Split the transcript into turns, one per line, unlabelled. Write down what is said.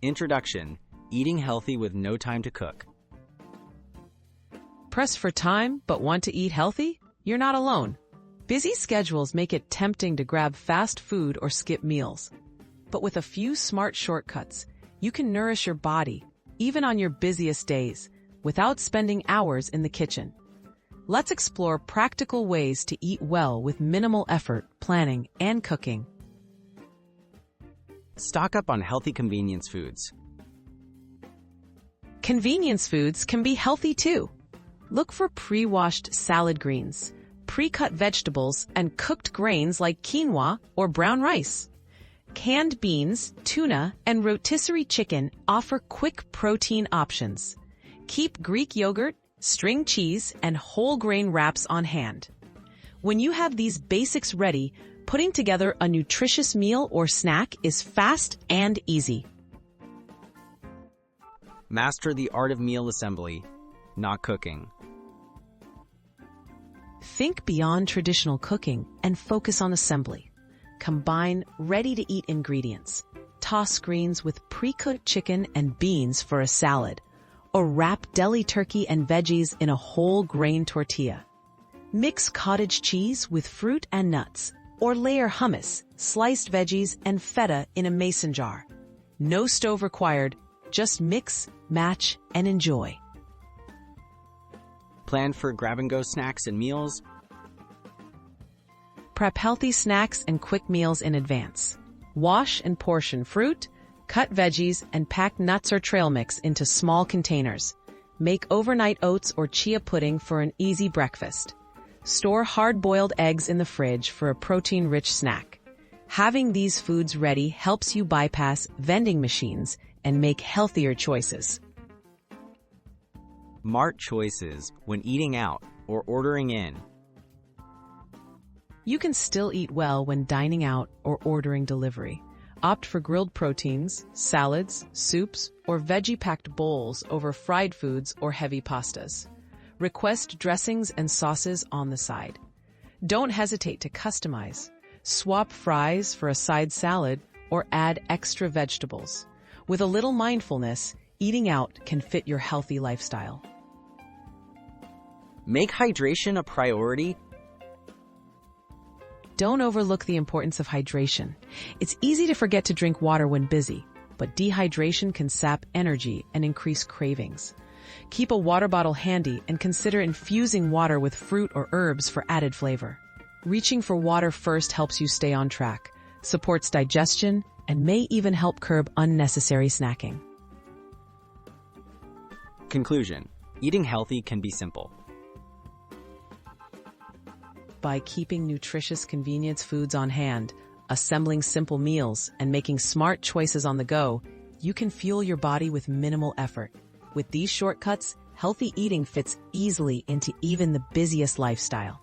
Introduction: Eating healthy with no time to cook.
Pressed for time but want to eat healthy? You're not alone. Busy schedules make it tempting to grab fast food or skip meals. But with a few smart shortcuts, you can nourish your body, even on your busiest days, without spending hours in the kitchen. Let's explore practical ways to eat well with minimal effort, planning, and cooking.
Stock up on healthy convenience foods.
Convenience foods can be healthy too. Look for pre-washed salad greens, pre-cut vegetables, and cooked grains like quinoa or brown rice. Canned beans, tuna, and rotisserie chicken offer quick protein options. Keep Greek yogurt, string cheese, and whole grain wraps on hand. When you have these basics ready, putting together a nutritious meal or snack is fast and easy.
Master the art of meal assembly, not cooking.
Think beyond traditional cooking and focus on assembly. Combine ready-to-eat ingredients. Toss greens with pre-cooked chicken and beans for a salad, or wrap deli turkey and veggies in a whole grain tortilla. Mix cottage cheese with fruit and nuts, or layer hummus, sliced veggies, and feta in a mason jar. No stove required, just mix, match, and enjoy.
Plan for grab-and-go snacks and meals.
Prep healthy snacks and quick meals in advance. Wash and portion fruit, cut veggies, and pack nuts or trail mix into small containers. Make overnight oats or chia pudding for an easy breakfast. Store hard-boiled eggs in the fridge for a protein-rich snack. Having these foods ready helps you bypass vending machines and make healthier choices.
Smart choices when eating out or ordering in.
You can still eat well when dining out or ordering delivery. Opt for grilled proteins, salads, soups, or veggie-packed bowls over fried foods or heavy pastas. Request dressings and sauces on the side. Don't hesitate to customize. Swap fries for a side salad or add extra vegetables. With a little mindfulness, eating out can fit your healthy lifestyle.
Make hydration a priority.
Don't overlook the importance of hydration. It's easy to forget to drink water when busy, but dehydration can sap energy and increase cravings. Keep a water bottle handy and consider infusing water with fruit or herbs for added flavor. Reaching for water first helps you stay on track, supports digestion, and may even help curb unnecessary snacking.
Conclusion: eating healthy can be simple.
By keeping nutritious convenience foods on hand, assembling simple meals, and making smart choices on the go, you can fuel your body with minimal effort. With these shortcuts, healthy eating fits easily into even the busiest lifestyle.